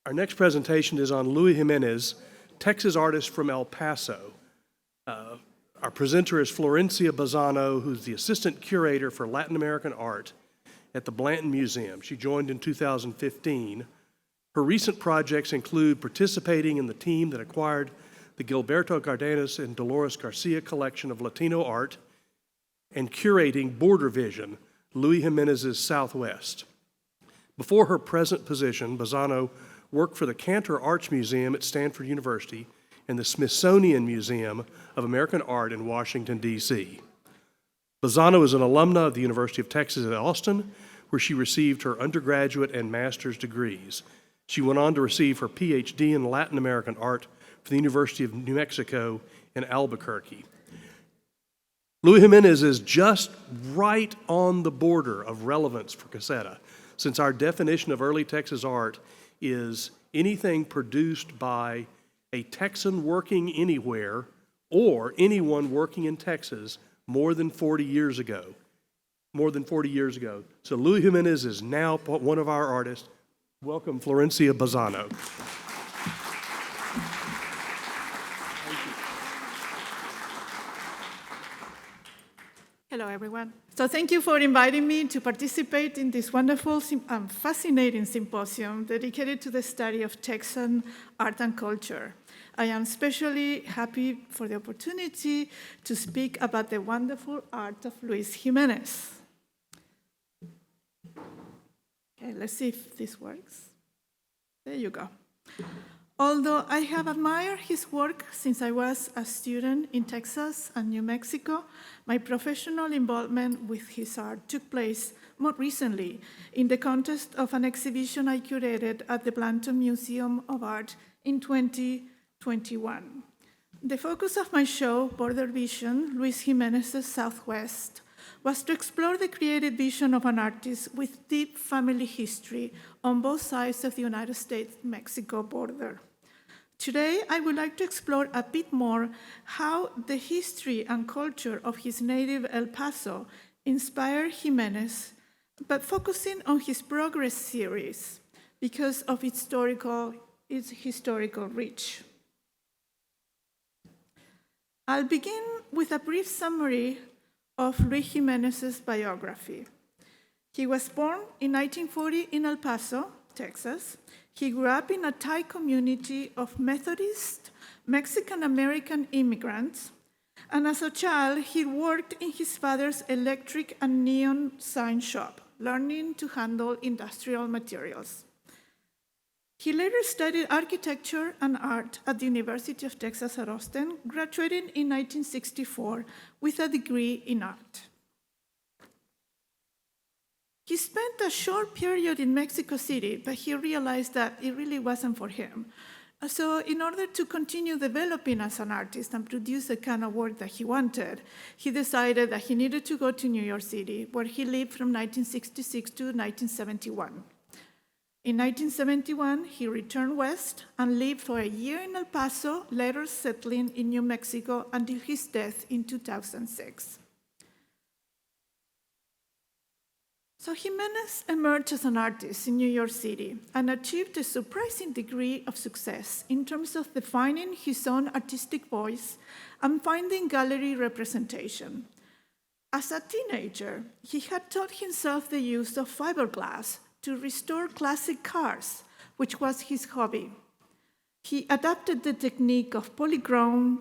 Our next presentation is on Luis Jiménez, Texas artist from El Paso. Our presenter is Florencia Bazzano, who's the assistant curator for Latin American art at the Blanton Museum. She joined in 2015. Her recent projects include participating in the team that acquired the Gilberto Cardenas and Dolores Garcia collection of Latino art and curating Border Vision, Luis Jiménez's Southwest. Before her present position, Bazzano worked for the Cantor Arts Museum at Stanford University and the Smithsonian Museum of American Art in Washington, D.C. Bazzano is an alumna of the University of Texas at Austin, where she received her undergraduate and master's degrees. She went on to receive her PhD in Latin American art from the University of New Mexico in Albuquerque. Luis Jiménez is just right on the border of relevance for Caseta, since our definition of early Texas art is anything produced by a Texan working anywhere or anyone working in Texas more than 40 years ago. So Luis Jiménez is now one of our artists. Welcome, Florencia Bazzano. Hello, everyone. So thank you for inviting me to participate in this wonderful and fascinating symposium dedicated to the study of Texan art and culture. I am especially happy for the opportunity to speak about the wonderful art of Luis Jiménez. Okay, let's see if this works. There you go. Although I have admired his work since I was a student in Texas and New Mexico, my professional involvement with his art took place more recently in the context of an exhibition I curated at the Blanton Museum of Art in 2021. The focus of my show, Border Vision, Luis Jiménez's Southwest, was to explore the creative vision of an artist with deep family history on both sides of the United States-Mexico border. Today, I would like to explore a bit more how the history and culture of his native El Paso inspired Jiménez, but focusing on his Progress series because of its historical reach. I'll begin with a brief summary of Luis Jiménez's biography. He was born in 1940 in El Paso, Texas. He grew up in a Thai community of Methodist Mexican-American immigrants, and as a child, he worked in his father's electric and neon sign shop, learning to handle industrial materials. He later studied architecture and art at the University of Texas at Austin, graduating in 1964 with a degree in art. He spent a short period in Mexico City, but he realized that it really wasn't for him. So in order to continue developing as an artist and produce the kind of work that he wanted, he decided that he needed to go to New York City, where he lived from 1966 to 1971. In 1971, he returned west and lived for a year in El Paso, later settling in New Mexico until his death in 2006. So Jiménez emerged as an artist in New York City and achieved a surprising degree of success in terms of defining his own artistic voice and finding gallery representation. As a teenager, he had taught himself the use of fiberglass to restore classic cars, which was his hobby. He adapted the technique of polychrome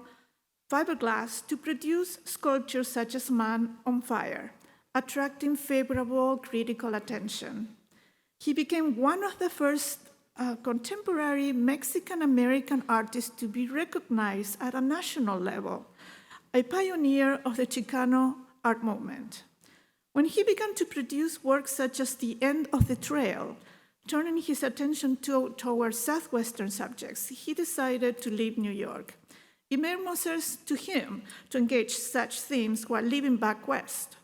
fiberglass to produce sculptures such as Man on Fire, attracting favorable critical attention. He became one of the first contemporary Mexican-American artists to be recognized at a national level, a pioneer of the Chicano art movement. When he began to produce works such as The End of the Trail, turning his attention towards Southwestern subjects, he decided to leave New York. It made more sense to him to engage such themes while living back west.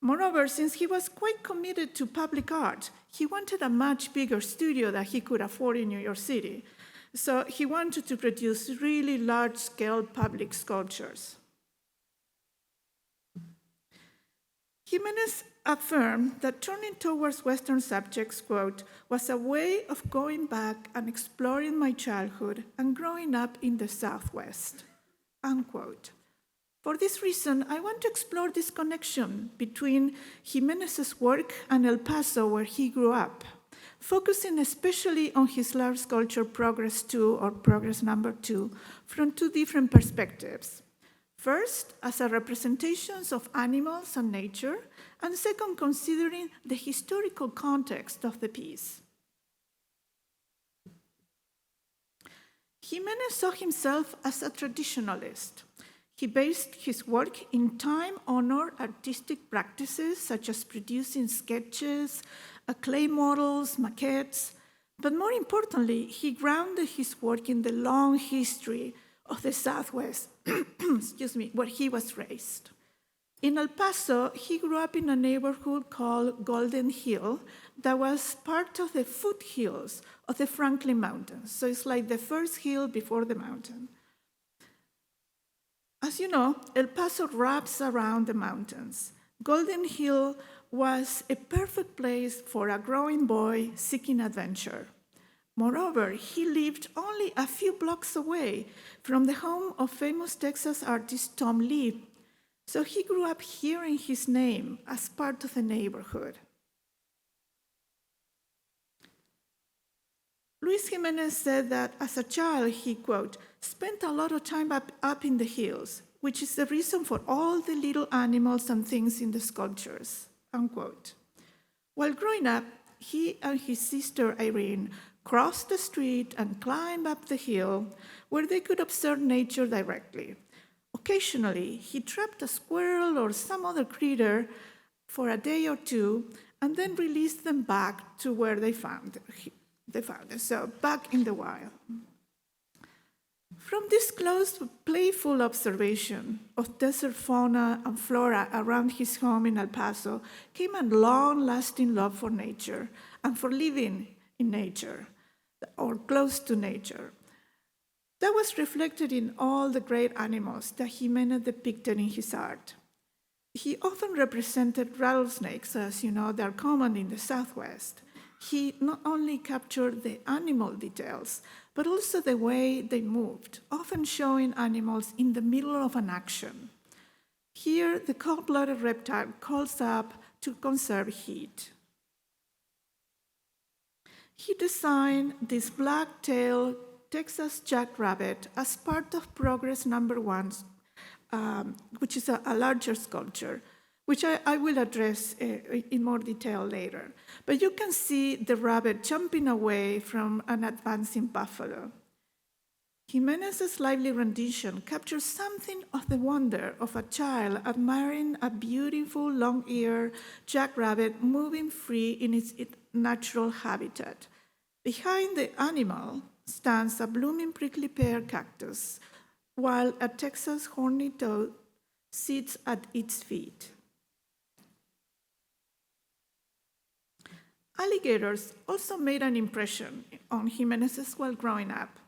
Moreover, since he was quite committed to public art, he wanted a much bigger studio that he could afford in New York City. So he wanted to produce really large-scale public sculptures. Jiménez affirmed that turning towards Western subjects, quote, was a way of going back and exploring my childhood and growing up in the Southwest, unquote. For this reason, I want to explore this connection between Jiménez's work and El Paso, where he grew up, focusing especially on his large sculpture Progress 2 or Progress number 2 from two different perspectives. First, as a representations of animals and nature, and second, considering the historical context of the piece. Jiménez saw himself as a traditionalist. He based his work in time-honored artistic practices such as producing sketches, clay models, maquettes, but more importantly, he grounded his work in the long history of the Southwest, where he was raised. In El Paso, he grew up in a neighborhood called Golden Hill that was part of the foothills of the Franklin Mountains. So it's like the first hill before the mountain. As you know, El Paso wraps around the mountains. Golden Hill was a perfect place for a growing boy seeking adventure. Moreover, he lived only a few blocks away from the home of famous Texas artist Tom Lee, so he grew up hearing his name as part of the neighborhood. Luis Jiménez said that as a child, he, quote, spent a lot of time up in the hills, which is the reason for all the little animals and things in the sculptures, unquote. While growing up, he and his sister Irene crossed the street and climbed up the hill where they could observe nature directly. Occasionally, he trapped a squirrel or some other critter for a day or two and then released them back to where they found it, so back in the wild. From this close, playful observation of desert fauna and flora around his home in El Paso came a long-lasting love for nature and for living in nature, or close to nature. That was reflected in all the great animals that Jiménez depicted in his art. He often represented rattlesnakes, as you know, they're common in the Southwest. He not only captured the animal details, but also the way they moved, often showing animals in the middle of an action. Here, the cold-blooded reptile calls up to conserve heat. He designed this black-tailed Texas jackrabbit as part of Progress number 1, which is a larger sculpture, which I will address in more detail later. But you can see the rabbit jumping away from an advancing buffalo. Jiménez's lively rendition captures something of the wonder of a child admiring a beautiful long-eared jackrabbit moving free in its natural habitat. Behind the animal stands a blooming prickly pear cactus, while a Texas horny toad sits at its feet. Alligators also made an impression on Jiménez while growing up.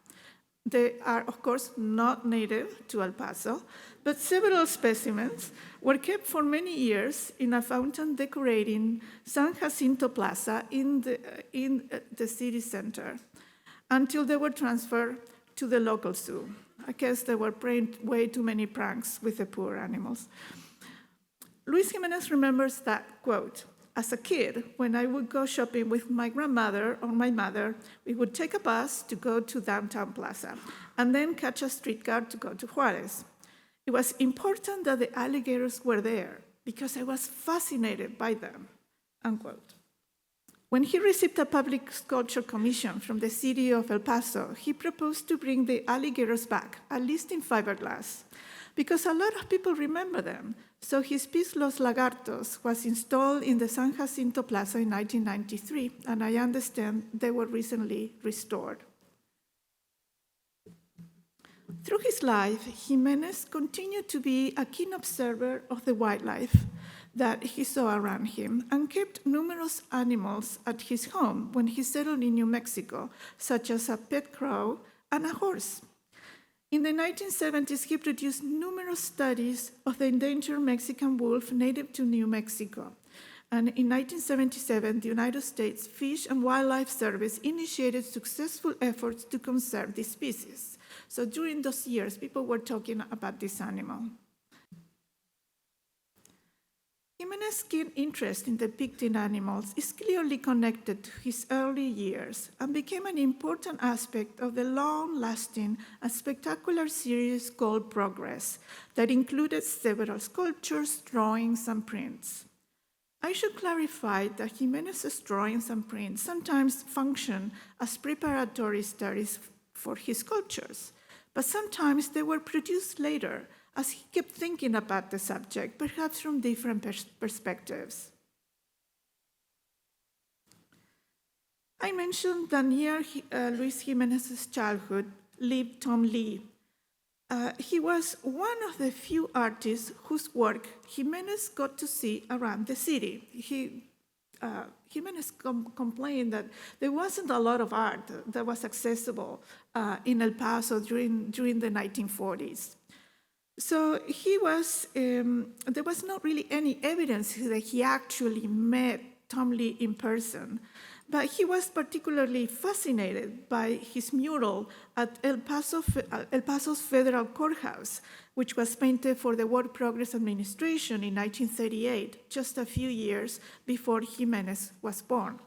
They are, of course, not native to El Paso, but several specimens were kept for many years in a fountain decorating San Jacinto Plaza in the city center until they were transferred to the local zoo. I guess they were playing way too many pranks with the poor animals. Luis Jiménez remembers that, quote, as a kid, when I would go shopping with my grandmother or my mother, we would take a bus to go to downtown Plaza and then catch a streetcar to go to Juarez. It was important that the alligators were there because I was fascinated by them, unquote. When he received a public sculpture commission from the city of El Paso, he proposed to bring the alligators back, at least in fiberglass, because a lot of people remember them. So his piece Los Lagartos was installed in the San Jacinto Plaza in 1993, and I understand they were recently restored. Through his life, Jiménez continued to be a keen observer of the wildlife that he saw around him and kept numerous animals at his home when he settled in New Mexico, such as a pet crow and a horse. In the 1970s, he produced numerous studies of the endangered Mexican wolf native to New Mexico. And in 1977, the United States Fish and Wildlife Service initiated successful efforts to conserve this species. So during those years, people were talking about this animal. Jiménez's keen interest in depicting animals is clearly connected to his early years and became an important aspect of the long-lasting and spectacular series called Progress that included several sculptures, drawings, and prints. I should clarify that Jiménez's drawings and prints sometimes function as preparatory studies for his sculptures, but sometimes they were produced later as he kept thinking about the subject, perhaps from different perspectives. I mentioned that near Luis Jiménez's childhood lived Tom Lee. He was one of the few artists whose work Jiménez got to see around the city. Jiménez complained that there wasn't a lot of art that was accessible in El Paso during the 1940s. So there was not really any evidence that he actually met Tom Lee in person, but he was particularly fascinated by his mural at El Paso's Federal Courthouse, which was painted for the Work Progress Administration in 1938, just a few years before Jiménez was born.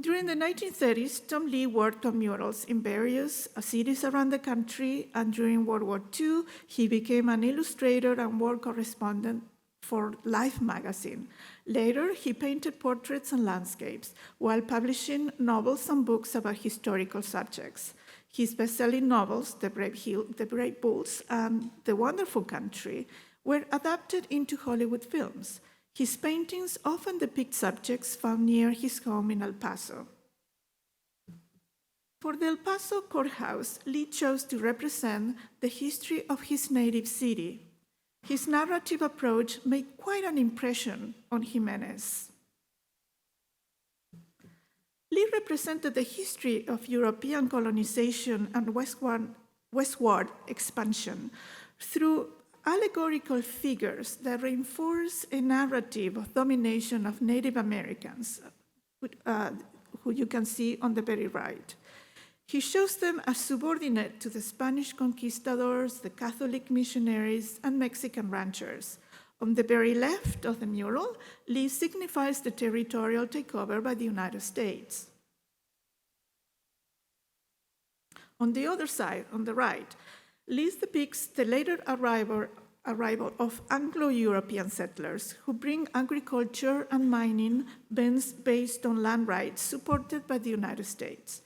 During the 1930s, Tom Lee worked on murals in various cities around the country, and during World War II, he became an illustrator and war correspondent for Life magazine. Later, he painted portraits and landscapes, while publishing novels and books about historical subjects. His best-selling novels, The Brave Bulls and The Wonderful Country, were adapted into Hollywood films. His paintings often depict subjects found near his home in El Paso. For the El Paso courthouse, Lee chose to represent the history of his native city. His narrative approach made quite an impression on Jiménez. Lee represented the history of European colonization and westward expansion through allegorical figures that reinforce a narrative of domination of Native Americans, who you can see on the very right. He shows them as subordinate to the Spanish conquistadors, the Catholic missionaries, and Mexican ranchers. On the very left of the mural, Lee signifies the territorial takeover by the United States. On the other side, on the right, Lee depicts the later arrival of Anglo-European settlers who bring agriculture and mining based on land rights supported by the United States.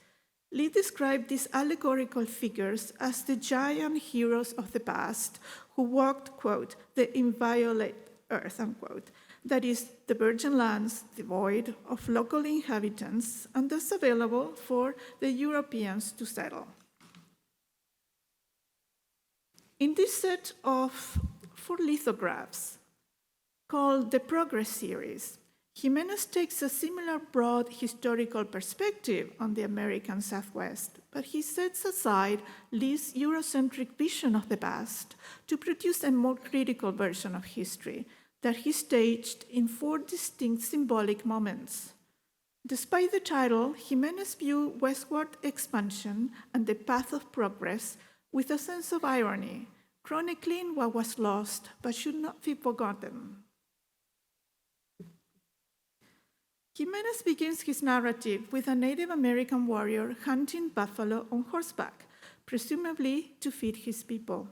Lee described these allegorical figures as the giant heroes of the past who walked, quote, the inviolate earth, unquote, that is, the virgin lands devoid of local inhabitants and thus available for the Europeans to settle. In this set of 4 lithographs, called the Progress series, Jiménez takes a similar broad historical perspective on the American Southwest, but he sets aside Lee's Eurocentric vision of the past to produce a more critical version of history that he staged in 4 distinct symbolic moments. Despite the title, Jiménez viewed westward expansion and the path of progress with a sense of irony, chronicling what was lost but should not be forgotten. Jiménez begins his narrative with a Native American warrior hunting buffalo on horseback, presumably to feed his people,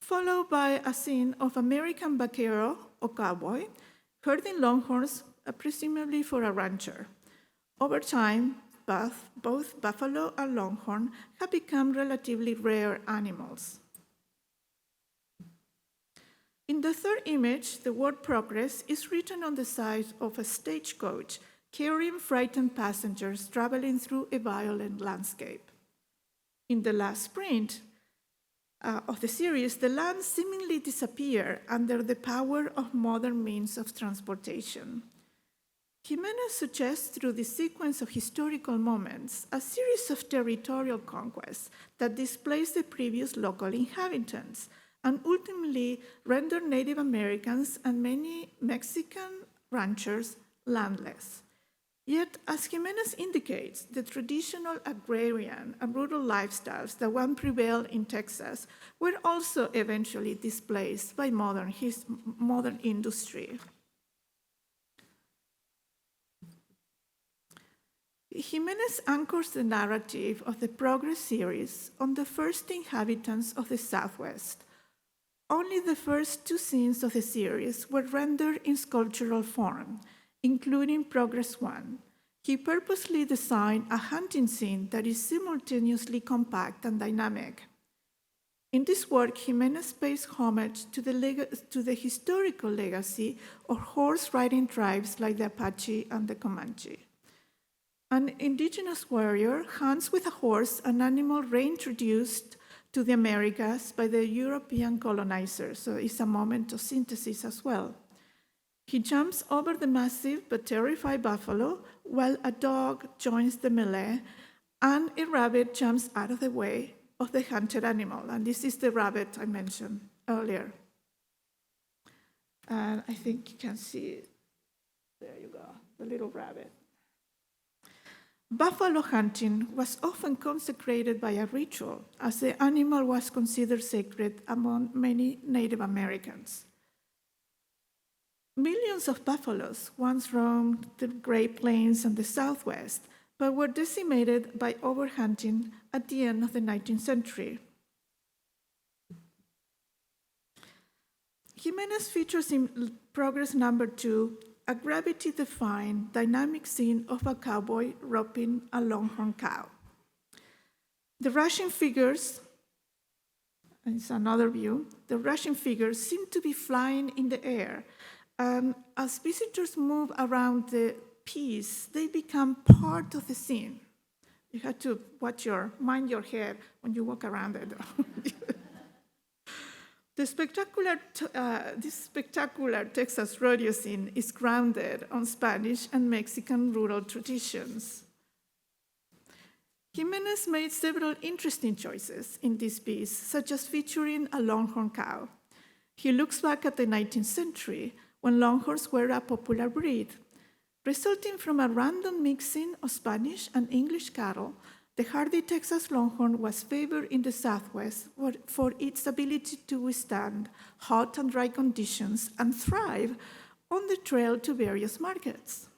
followed by a scene of American vaquero or cowboy herding longhorns, presumably for a rancher. Over time, both buffalo and longhorn have become relatively rare animals. In the third image, the word progress is written on the side of a stagecoach carrying frightened passengers traveling through a violent landscape. In the last print of the series, the lands seemingly disappear under the power of modern means of transportation. Jiménez suggests through this sequence of historical moments a series of territorial conquests that displace the previous local inhabitants and ultimately render Native Americans and many Mexican ranchers landless. Yet, as Jiménez indicates, the traditional agrarian and rural lifestyles that once prevailed in Texas were also eventually displaced by modern industry. Jiménez anchors the narrative of the Progress series on the first inhabitants of the Southwest. Only the first two scenes of the series were rendered in sculptural form, including Progress 1. He purposely designed a hunting scene that is simultaneously compact and dynamic. In this work, Jiménez pays homage to the historical legacy of horse-riding tribes like the Apache and the Comanche. An indigenous warrior hunts with a horse, an animal reintroduced to the Americas by the European colonizers, so it's a moment of synthesis as well. He jumps over the massive but terrified buffalo while a dog joins the melee and a rabbit jumps out of the way of the hunted animal. And this is the rabbit I mentioned earlier. And I think you can see it. There you go, the little rabbit. Buffalo hunting was often consecrated by a ritual, as the animal was considered sacred among many Native Americans. Millions of buffaloes once roamed the Great Plains and the Southwest, but were decimated by overhunting at the end of the 19th century. Jiménez features in Progress number 2 a gravity-defying dynamic scene of a cowboy roping a longhorn cow. The rushing figures, and it's another view, the rushing figures seem to be flying in the air, and as visitors move around the piece, they become part of the scene. You have to mind your head when you walk around it. This spectacular Texas rodeo scene is grounded on Spanish and Mexican rural traditions. Jiménez made several interesting choices in this piece, such as featuring a longhorn cow. He looks back at the 19th century, when longhorns were a popular breed. Resulting from a random mixing of Spanish and English cattle, the hardy Texas Longhorn was favored in the Southwest for its ability to withstand hot and dry conditions and thrive on the trail to various markets.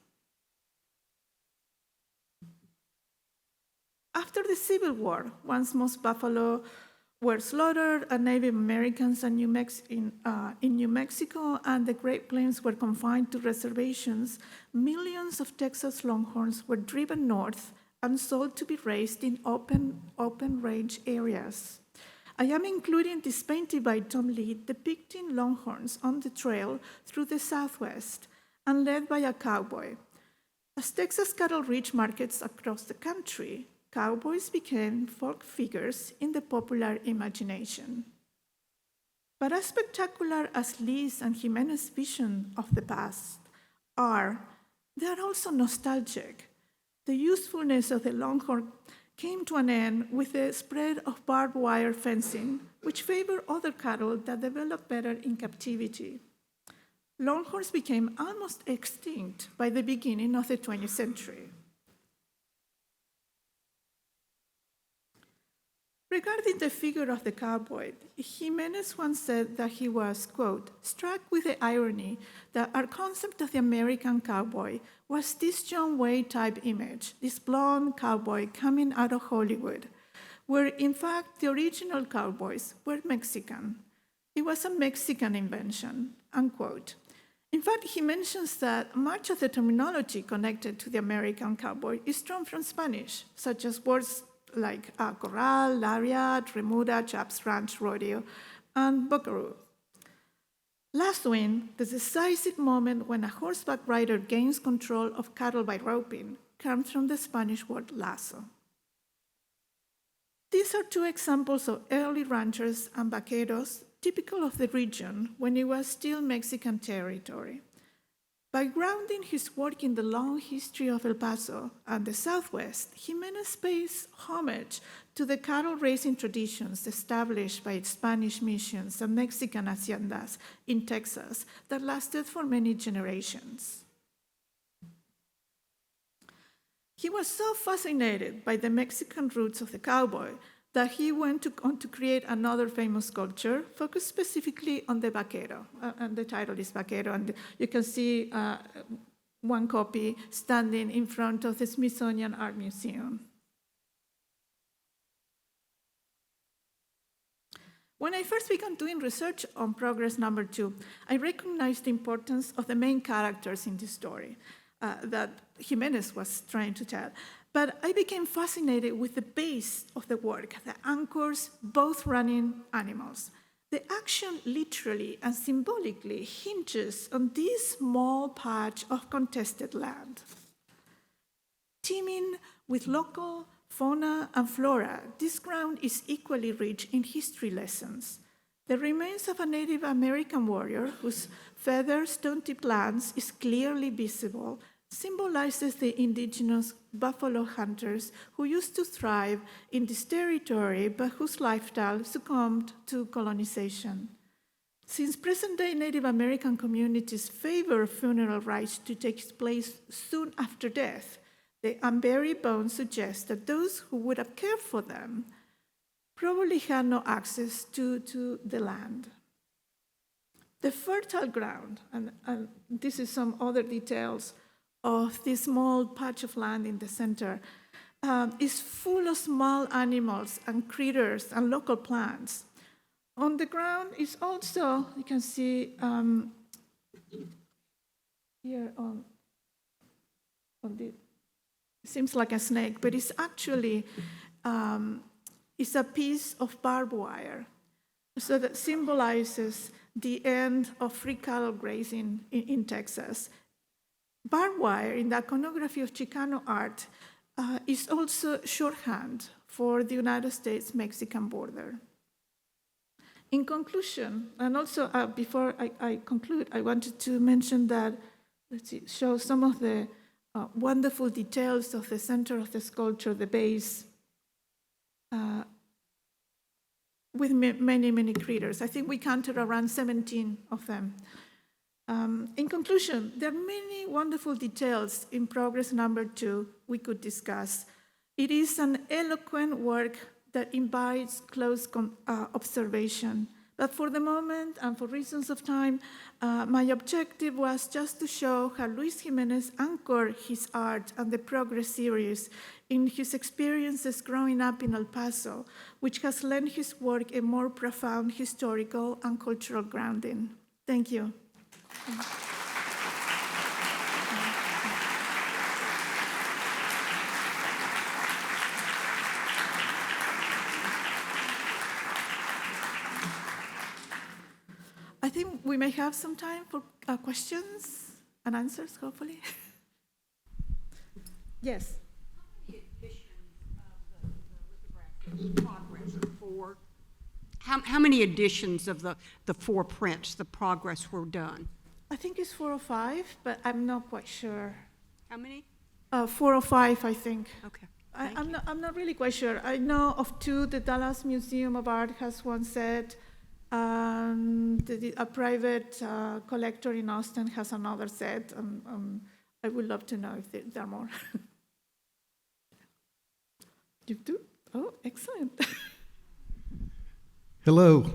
After the Civil War, once most buffalo were slaughtered and Native Americans in New Mexico and the Great Plains were confined to reservations, millions of Texas Longhorns were driven north and sold to be raised in open range areas. I am including this painting by Tom Lee depicting longhorns on the trail through the Southwest and led by a cowboy. As Texas cattle reached markets across the country, cowboys became folk figures in the popular imagination. But as spectacular as Lee's and Jiménez's vision of the past are, they are also nostalgic. The usefulness of the longhorn came to an end with the spread of barbed wire fencing, which favored other cattle that developed better in captivity. Longhorns became almost extinct by the beginning of the 20th century. Regarding the figure of the cowboy, Jiménez once said that he was, quote, struck with the irony that our concept of the American cowboy was this John Wayne-type image, this blonde cowboy coming out of Hollywood, where in fact the original cowboys were Mexican. It was a Mexican invention, unquote. In fact, he mentions that much of the terminology connected to the American cowboy is drawn from Spanish, such as words like corral, lariat, remuda, chaps ranch, rodeo, and buckaroo. Last win, the decisive moment when a horseback rider gains control of cattle by roping, comes from the Spanish word lazo. These are two examples of early ranchers and vaqueros typical of the region when it was still Mexican territory. By grounding his work in the long history of El Paso and the Southwest, Jiménez pays homage to the cattle raising traditions established by Spanish missions and Mexican haciendas in Texas that lasted for many generations. He was so fascinated by the Mexican roots of the cowboy that he went on to create another famous sculpture focused specifically on the vaquero. And the title is Vaquero, and you can see one copy standing in front of the Smithsonian Art Museum. When I first began doing research on Progress Number 2, I recognized the importance of the main characters in this story that Jiménez was trying to tell. But I became fascinated with the base of the work, the anchors, both running animals. The action literally and symbolically hinges on this small patch of contested land. Teeming with local fauna and flora, this ground is equally rich in history lessons. The remains of a Native American warrior whose feathered stone-tipped lance is clearly visible symbolizes the indigenous buffalo hunters who used to thrive in this territory but whose lifestyle succumbed to colonization. Since present-day Native American communities favor funeral rites to take place soon after death, the unburied bones suggest that those who would have cared for them probably had no access to the land. The fertile ground, and this is some other details of this small patch of land in the center, is full of small animals and critters and local plants. On the ground is also, you can see here on the, seems like a snake, but it's actually it's a piece of barbed wire. So that symbolizes the end of free cattle grazing in Texas. Barbed wire in the iconography of Chicano art is also shorthand for the United States-Mexican border. In conclusion, and also before I conclude, I wanted to mention that, show some of the wonderful details of the center of the sculpture, the base, with many, many critters. I think we counted around 17 of them. In conclusion, there are many wonderful details in Progress Number 2 we could discuss. It is an eloquent work that invites close observation. But for the moment, and for reasons of time, my objective was just to show how Luis Jiménez anchored his art and the Progress series in his experiences growing up in El Paso, which has lent his work a more profound historical and cultural grounding. Thank you. I think we may have some time for questions and answers, hopefully. Yes. How many editions of the Progress? Four? How many editions of the four prints, the Progress, were done? I think it's 4 or 5, but I'm not quite sure. How many? 4 or 5, I think. Okay. I'm not really quite sure. I know of 2. The Dallas Museum of Art has one set. A private collector in Austin has another set. I would love to know if there are more. You do? Oh, excellent. Hello.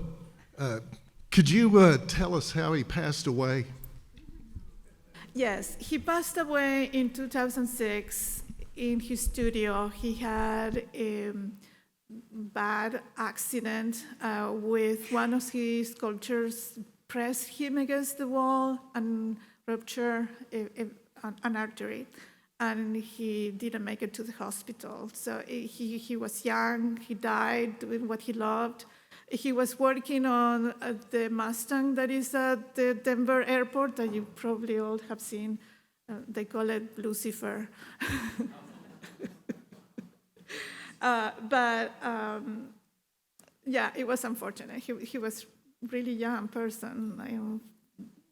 Could you tell us how he passed away? Yes, he passed away in 2006 in his studio. He had a bad accident with one of his sculptures pressed him against the wall and ruptured an artery. And he didn't make it to the hospital. So he was young, he died doing what he loved. He was working on the Mustang that is at the Denver airport that you probably all have seen. They call it Lucifer. Yeah, it was unfortunate. He was really young person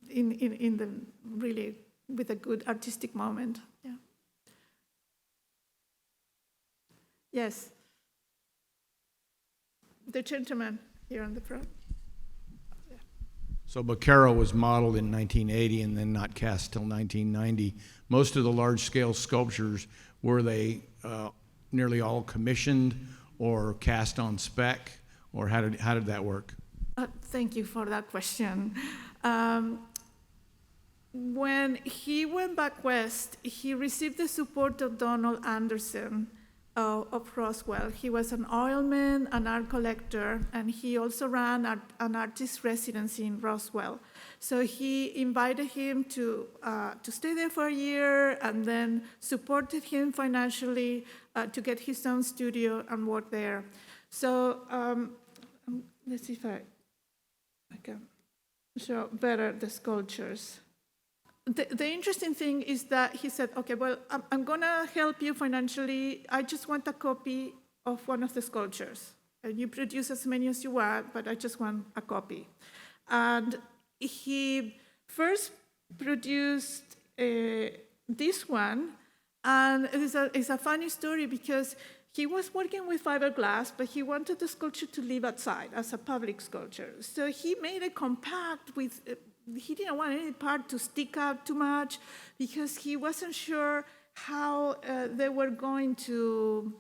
in the really with a good artistic moment. Yeah. Yes. The gentleman here on the front. So Boccaro was modeled in 1980 and then not cast till 1990. Most of the large-scale sculptures, were they nearly all commissioned or cast on spec, or how did that work? Thank you for that question. When he went back west, he received the support of Donald Anderson of Roswell. He was an oilman, an art collector, and he also ran an artist residency in Roswell. So he invited him to stay there for a year, and then supported him financially to get his own studio and work there. So let's see if I can show better the sculptures. The interesting thing is that he said, okay, well, I'm going to help you financially. I just want a copy of one of the sculptures. And you produce as many as you want, but I just want a copy. And he first produced this one, and it's a funny story because he was working with fiberglass, but he wanted the sculpture to live outside as a public sculpture. So he made it compact with... He didn't want any part to stick out too much because he wasn't sure how they were going to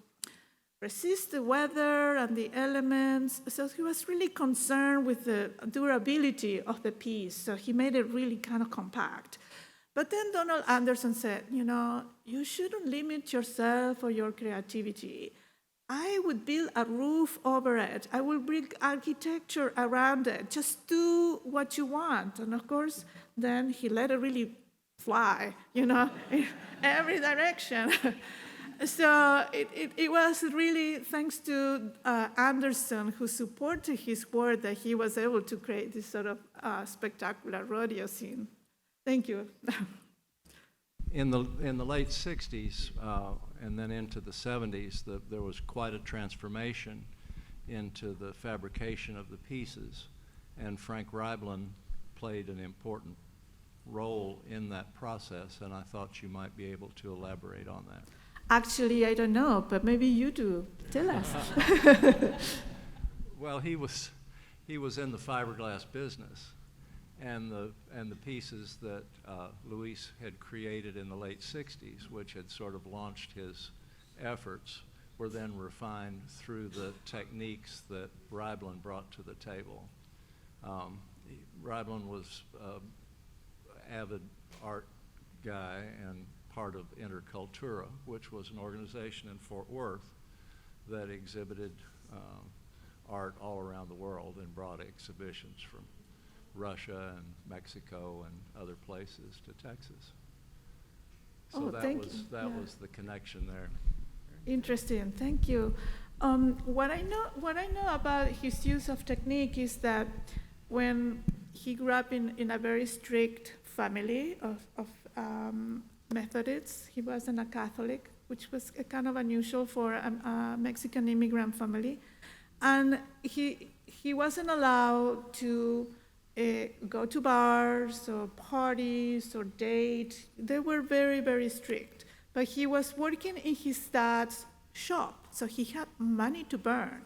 resist the weather and the elements. So he was really concerned with the durability of the piece. So he made it really kind of compact. But then Donald Anderson said, you shouldn't limit yourself or your creativity. I would build a roof over it. I will bring architecture around it. Just do what you want. And of course, then he let it really fly, in every direction. So it was really thanks to Anderson, who supported his work, that he was able to create this sort of spectacular rodeo scene. Thank you. In the late 60s and then into the 70s, there was quite a transformation into the fabrication of the pieces, and Frank Reiblin played an important role in that process, and I thought you might be able to elaborate on that. Actually, I don't know, but maybe you do. Tell us. Well, he was in the fiberglass business. And the pieces that Luis had created in the late 60s, which had sort of launched his efforts, were then refined through the techniques that Reiblin brought to the table. Reiblin was an avid art guy and part of Intercultura, which was an organization in Fort Worth that exhibited art all around the world and brought exhibitions from Russia and Mexico and other places to Texas. So that was the connection there. Interesting, thank you. What I know about his use of technique is that when he grew up in a very strict family of Methodists, he wasn't a Catholic, which was kind of unusual for a Mexican immigrant family, and he wasn't allowed to go to bars or parties or date. They were very, very strict. But he was working in his dad's shop, so he had money to burn.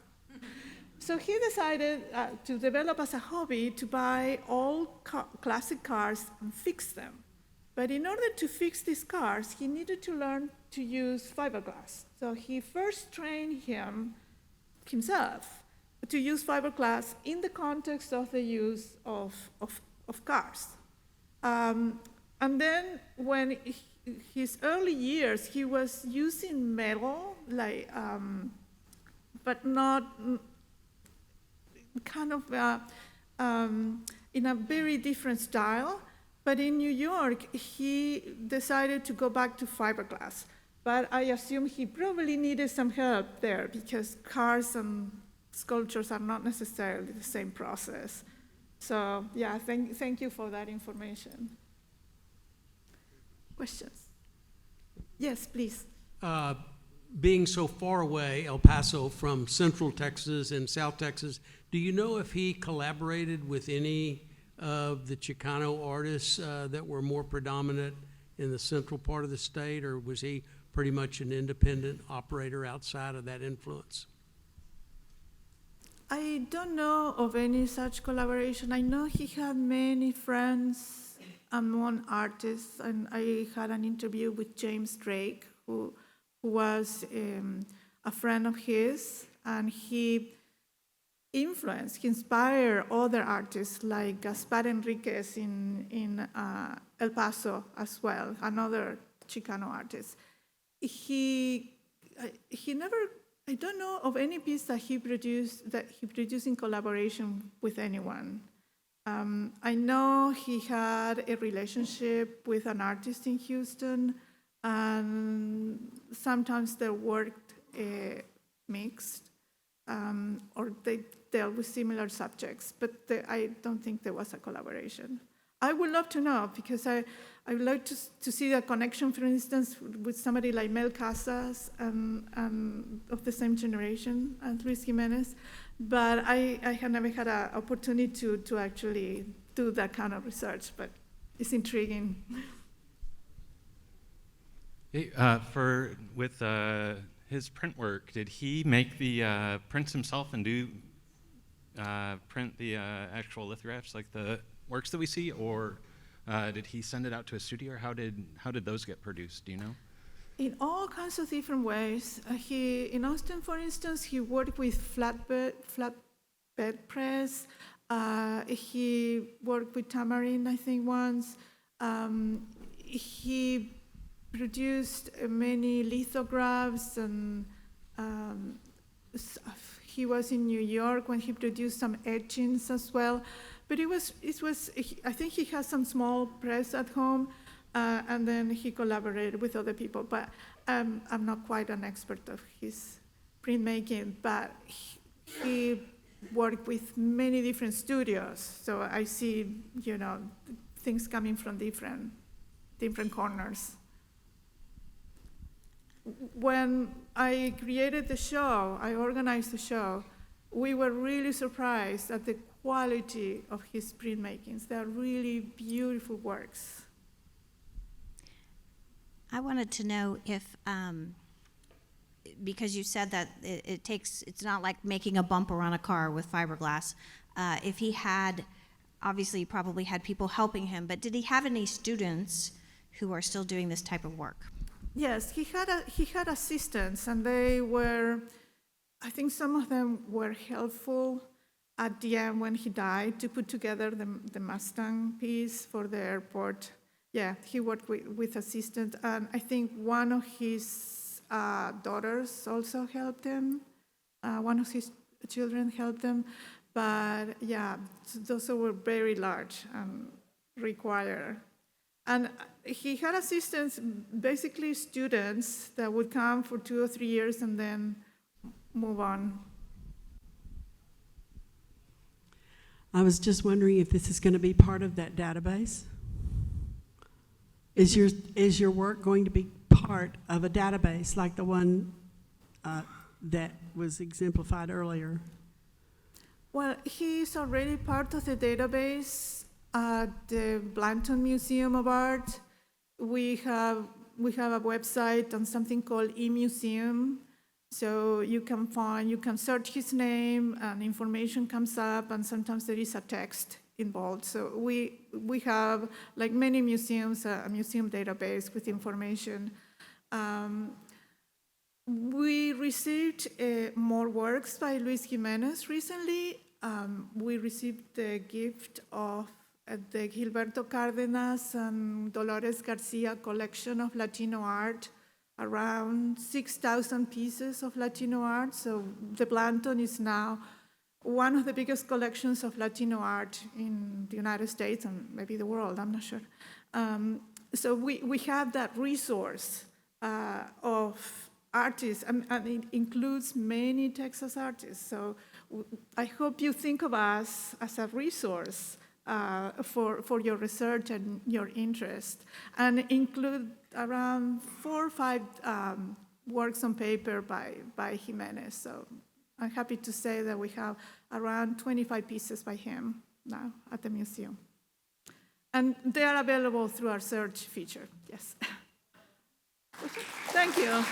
So he decided to develop as a hobby to buy all classic cars and fix them. But in order to fix these cars, he needed to learn to use fiberglass. So he first trained himself to use fiberglass in the context of the use of cars. And then when his early years, he was using metal, but not kind of in a very different style. But in New York, he decided to go back to fiberglass. But I assume he probably needed some help there because cars and sculptures are not necessarily the same process. So yeah, thank you for that information. Questions? Yes, please. Being so far away, El Paso, from Central Texas and South Texas, do you know if he collaborated with any of the Chicano artists that were more predominant in the central part of the state, or was he pretty much an independent operator outside of that influence? I don't know of any such collaboration. I know he had many friends among artists, and I had an interview with James Drake, who was a friend of his, and he inspired other artists like Gaspar Enriquez in El Paso as well, another Chicano artist. He never, I don't know of any piece that he produced in collaboration with anyone. I know he had a relationship with an artist in Houston, and sometimes their work mixed, or they dealt with similar subjects, but I don't think there was a collaboration. I would love to know, because I would like to see a connection, for instance, with somebody like Mel Casas and of the same generation as Luis Jiménez, but I have never had an opportunity to actually do that kind of research, but it's intriguing. Hey, with his print work, did he make the prints himself and do print the actual lithographs, like the works that we see, or did he send it out to a studio, or how did those get produced? Do you know? In all kinds of different ways. In Austin, for instance, he worked with flatbed press. He worked with Tamarind, I think, once. He produced many lithographs, and he was in New York when he produced some etchings as well. But I think he has some small press at home, and then he collaborated with other people. But I'm not quite an expert of his printmaking, but he worked with many different studios. So I see, things coming from different corners. When I created the show, I organized the show, we were really surprised at the quality of his printmakings. They're really beautiful works. I wanted to know if, because you said that it's not like making a bumper on a car with fiberglass. If he had, obviously he probably had people helping him, but did he have any students who are still doing this type of work? Yes, he had assistants, and I think some of them were helpful at the end when he died to put together the Mustang piece for the airport. Yeah, he worked with assistants, and I think one of his daughters also helped him. One of his children helped him, but yeah, those were very large and required. And he had assistants, basically students that would come for 2 or 3 years and then move on. I was just wondering if this is going to be part of that database. Is your work going to be part of a database like the one that was exemplified earlier? Well, he's already part of the database at the Blanton Museum of Art. We have a website and something called eMuseum. So you can search his name and information comes up, and sometimes there is a text involved. So we have, like many museums, a museum database with information. We received more works by Luis Jiménez recently. We received the gift of the Gilberto Cárdenas and Dolores Garcia collection of Latino art, around 6,000 pieces of Latino art. So the Blanton is now one of the biggest collections of Latino art in the United States and maybe the world, I'm not sure. So we have that resource of artists, and it includes many Texas artists. So I hope you think of us as a resource for your research and your interest, and include around 4 or 5 works on paper by Jiménez. So I'm happy to say that we have around 25 pieces by him now at the museum. And they are available through our search feature, yes. Thank you.